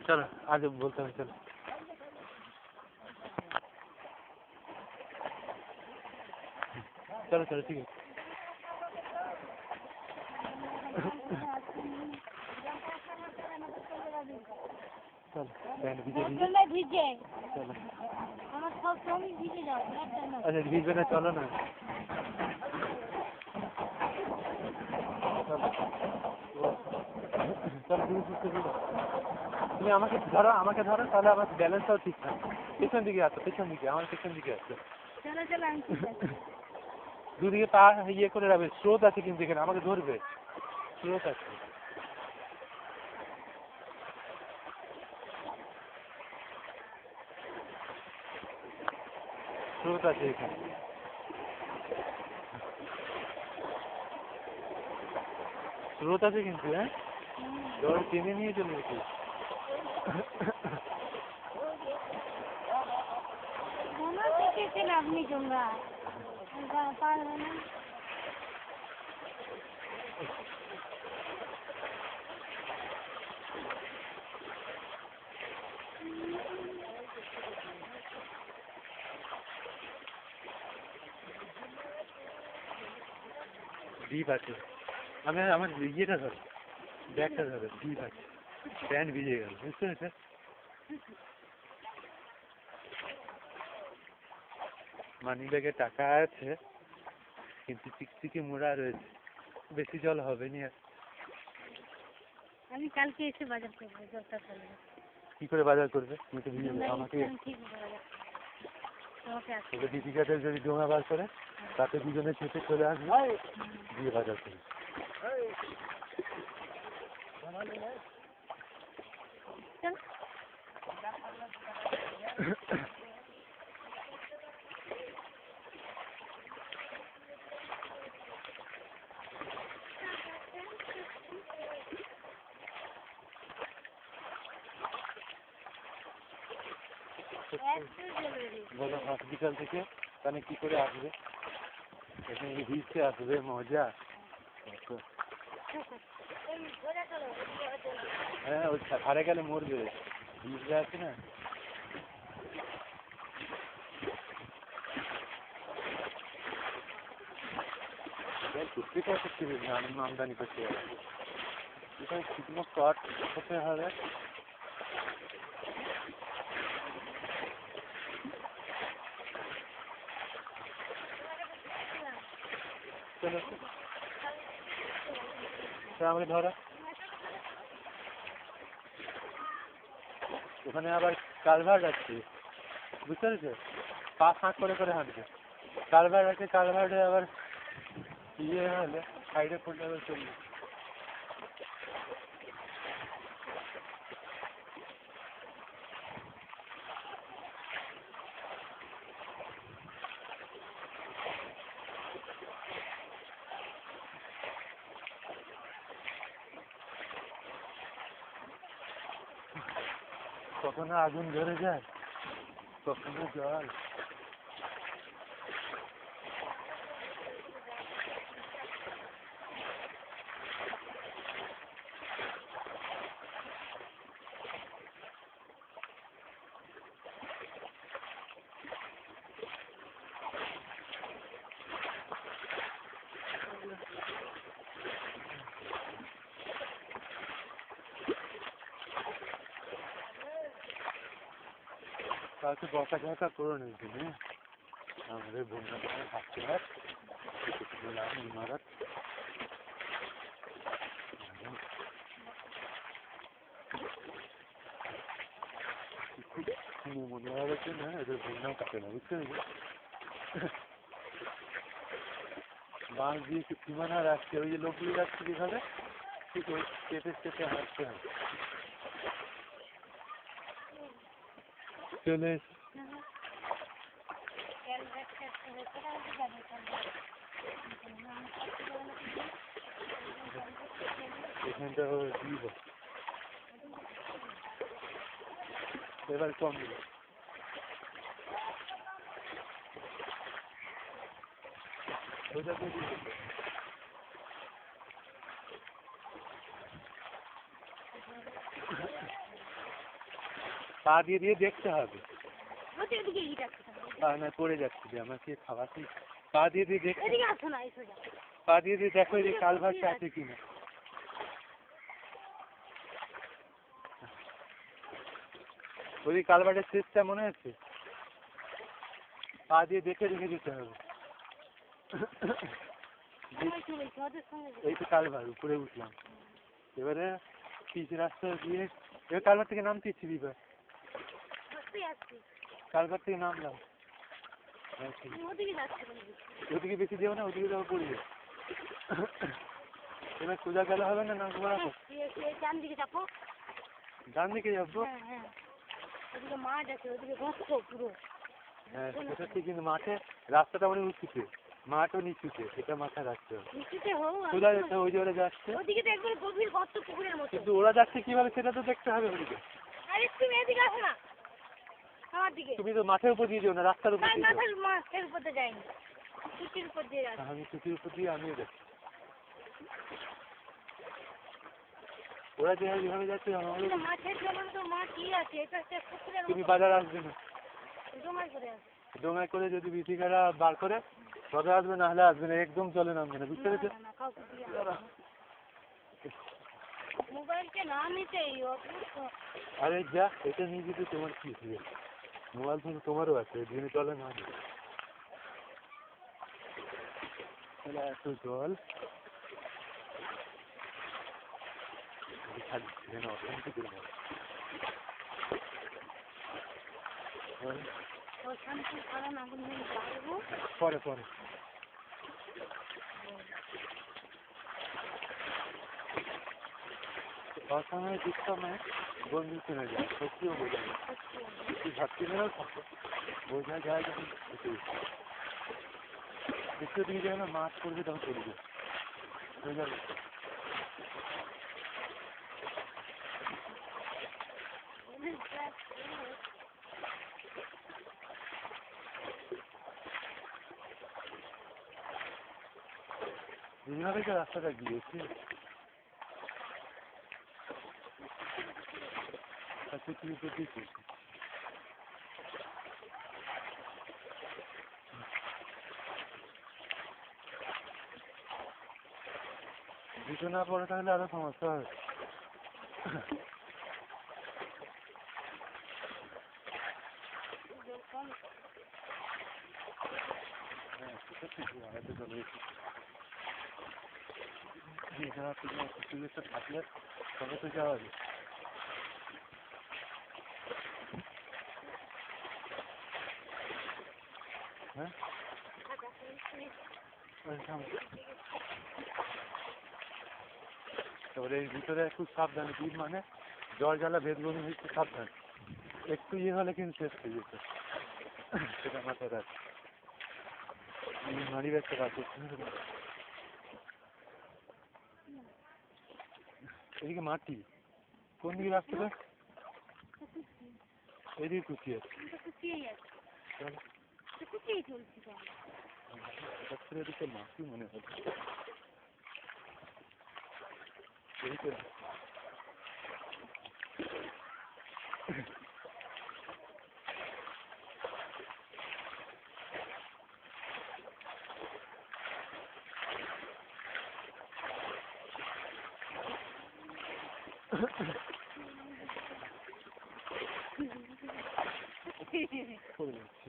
चलो आगे बोलते हैं चलो चलो चलो ठीक है चलो बैंड ভিজে चलो আমার সব সময় ভিজে যাবে अच्छा ভিজবে না চলো না চলো তুমি আমাকে ধরো তাহলে আমার ব্যালেন্সটাও ঠিক থাকে পেছন দিকে আসো আমার পেছন দিকে আসো চলো চলো আমি দুদিকে পা ইয়ে করে রাখবে স্রোত আছে কিন্তু এখানে আমাকে ধরবে স্রোত আছে স্রোত আছে এখানে স্রোত আছে কিন্তু হ্যাঁ জল টেনে নিয়ে চলে গেছি আপনি তোমরা পারবে না দ্বীপ আছে আমি আমার ইয়েটা ধরো ব্যাগটা ধরো দ্বীপ আছে প্যান্ট ভিজে গেল বুঝতে পেরেছে মানি ব্যাগে টাকা আছে কিন্তু চিকচিকে মোড়া রয়েছে বেশি জল হবে না আমি কালকে এসে বাজার করবো জলটা ফেলবো কি করে বাজার করবে তুমি তো ভিজে আমাকে দীপিকাদের যদি ডোঙা বার করে তাতে দুজনে চেপে চলে আসবে দিয়ে বাজার করে বলো হসপিটাল থেকে তাহলে কি করে আসবে এখানে ভিজতে আসবে মজা হ্যাঁ ওই ধারে গেলে মরবে ভিজতে আছে না প্রত্যেকটা করতে হবে আমদানি করতে হবে এটা শুকনো কাঠ হতে হবে চলো আমাকে ধরো ওখানে আবার কালভার্ট আছে বুঝতে পেরেছো পা ফাঁক করে করে হাঁটবে কালভার্ট আছে কালভার্টে আবার ইয়ে হলে সাইডে পড়লে আবার চলবে কখনো আগুন ধরে যায় কখনো জল কাউকে বকা করো না তুমি আমাদের বন্যা থাকতে হয় ইমারত মনে হচ্ছে না এদের বন্যাও কাটে না বুঝতে পেরেছি বাঁশ দিয়ে সীমানা রাখছে ওই যে লোকগুলি রাখছে যেভাবে ঠিক ওই চেপে হাঁটতে হয় চলে এখানটা দিব এবার কম দিল ওইটা দিয়ে দিল পা দিয়ে দিয়ে দেখতে হবে। ওদিকে এদিকে এদিকে আসো পা না পড়ে যাচ্ছে যে আমাকে খাওয়াতে। পা দিয়ে দিয়ে দেখতে, এদিকে আসো না এসো যা পা দিয়ে দিয়ে দেখো যে কালভার্টটা আছে কিনা। ওই কালভার্টের শেষটা মনে আছে? পা দিয়ে দেখে রেখে যেতে হবে। সবাই চলেছে ওদের সঙ্গে এই তো কালভার্ট, উপরে উঠলাম। এবারে পিচ রাস্তা দিয়ে এবার কালভার্ট থেকে নামতে ইচ্ছি এবার। আসতে আসতে কালভার্ট থেকে নামলাম। ওদিকে যাচ্ছে বলে ওদিকে বেশি যেও না, ওদিকে যাবো পড়বে। এবার সোজা গেলে হবে না, নাক বরাবর ডান দিকে চাপো ডান দিকে যাবো। হ্যাঁ হ্যাঁ ওদিকে মাঠ আছে ওদিকে বসতো পুরো হ্যাঁ সেটা ঠিক, কিন্তু মাঠে রাস্তাটা অনেক উঁচুতে, মাঠও নিচুতে, এটা মাথায় রাখতে হবে। নিচুতে হোক সোজা যেতে ওই যে ওরা যাচ্ছে, ওদিকে তো একবার গভীর গর্ত পুকুরের মতো কিন্তু ওরা যাচ্ছে কিভাবে সেটা তো দেখতে হবে ওদিকে। আরে তুমি এদিকে আসো না আমার দিকে তুমি তো মাঠের উপর দিয়ে যাও না, রাস্তার উপর তাই দিয়ে যাও। মাথার মাছের উপর দিয়ে যাইনি ছুটির উপর দিয়ে যাচ্ছি আমি টুপির উপর দিয়ে আমিও যাচ্ছি। ওরা যেভাবে যাচ্ছে আমারও। কিন্তু মাছের জন্য তো মাছ ই আছে এটা হচ্ছে পুকুরের তুমি মতো বাজার আসবে না, জমাই করে আছে ডোঙায় করে যদি বিথিকারা বার করে তবে আসবে, না হলে আসবে না, একদম চলে নামবে না, বুঝতে পেরেছো? না কাউকে দিয়ে মোবাইলকে না নিতেই অদ্ভুত আরে যা, এটা নিয়ে যেতে তোমার কি হবে? মোবাইল ফোন তোমারও আছে, দিনে চলে না। তাহলে এত জল অশান্তি করে নেয়। অশান্তি কারণ আগুন নিয়ে পারবো পরে পরে অসময়ে দুঃসময়ে বন্ধু শুনে যায়, সত্যিও বোঝা যায়। তুই ভাবছি না থাকো, বোঝা যায় যখন দ্বিতীয় দিকে যখন মাছ করবে তখন চলবে, হয়ে যাবে। যেভাবে যে রাস্তাটা গিয়েছে পৃথিবীর প্রতি দুটো না পড়ে তাহলে আরো সমস্যা হবে। হ্যাঁ সেটা ঠিক, আড়াইতে চলে গেছি। এছাড়া তোমার পৃথিবীতে থাকলে তবে তো যাওয়া যায়। হ্যাঁ তারপরে এই ভিতরে খুব সাবধান, কি মানে জল জ্বালা ভেদবমি হচ্ছে, সাবধান, একটু ইয়ে হলে কিন্তু শেষ হয়ে যেত, সেটা মাথায় রাখ। মারি ব্যবসা কাজ করছে। এদিকে মাটি, কোন দিকে রাস্তাটা? এদিকে কুচি আছে, এদিকে মাটি মনে হচ্ছে। এদিকে করে যাচ্ছে।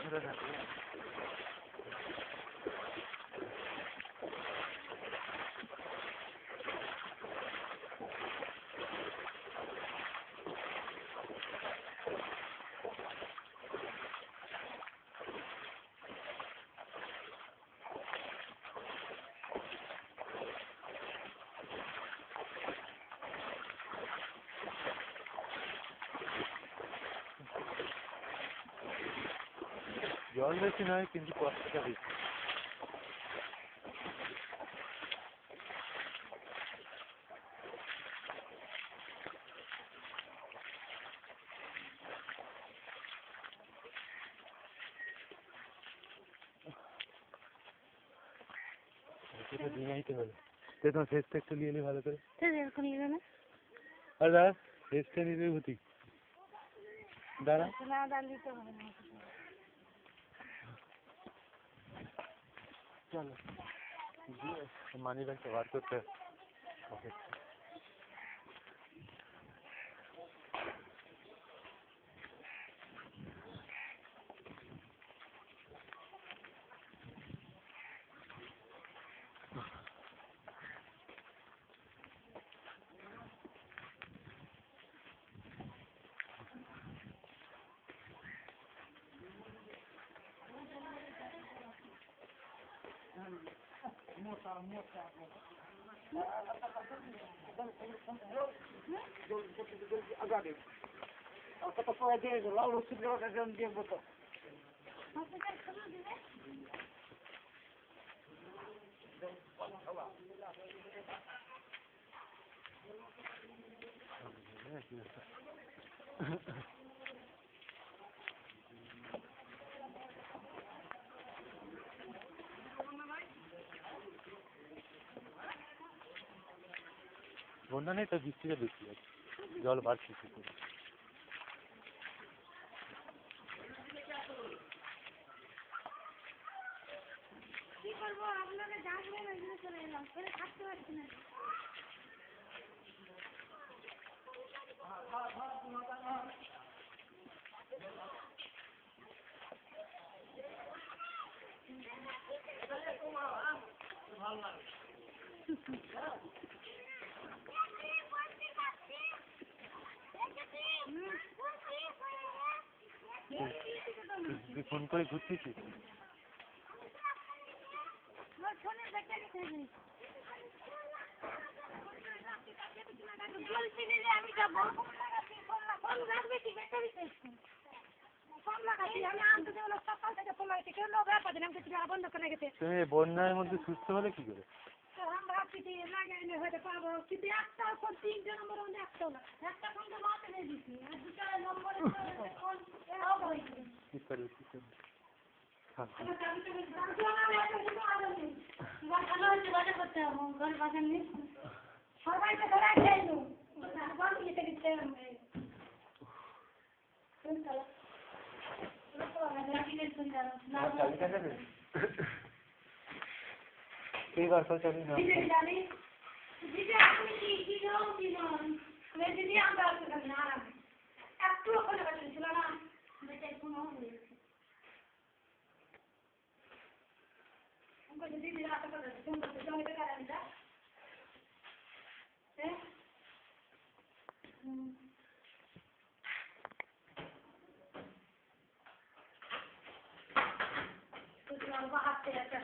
ধরে রাখো। জল বেশি নয় কিন্তু কষ্টটা বেশি। এটা ডিঙাইতে হবে। তো তোমার ফেসটা একটু নিয়ে ভালো করে। এরকম নিবে না? আর দাঁড়া, ফেসটা নিবে ভূতি। দাঁড়া। না দাঁড়িয়ে তো হবে না। চলো। মানি ব্যাগটা বার করতে হবে। বন্যা নেই তো, বৃষ্টিটা বেশি আছে, জল বাড়ছে শুধু। কি করবো, আপনারা জানবেন ওই জন্য চলে এলাম, ফেলে থাকতে পারছি না। তুই ফোন করে ঘুরতেছিস? ফোনের ব্যাটারি শেষ হয়েছে। বলছি যে আমি যাবো, ফোন রাখবে কি, ব্যাটারি শেষ। ফোন লাগাচ্ছি আমি, আনতে দেবো সকাল থেকে ফোন লাগাচ্ছি, কেউ লোক ব্যাপার দিলাম কিছু বন্ধ করে গেছে। তুমি বন্যার মধ্যে সুস্থ হলে কি করে? আমরা ভাবছি যে লাগাইলে হয়তো পাবো, কিন্তু একটা ফোন 3টে নম্বর মধ্যে একটাও না, একটা ফোন তো মাথা নিয়ে দিচ্ছি, আর 2টা নম্বরে ফোন অফ হয়েছে। কি করবে কি করবে? সবাই তো ধরা খেয়ে এই বার করে চাবি না। একটু ওখানে ছিল না, বেটার কোনো দিদি রাতে কথা ফোন করতে জমি টাকা দিলা হ্যাঁ তুই আমার হাতে একটা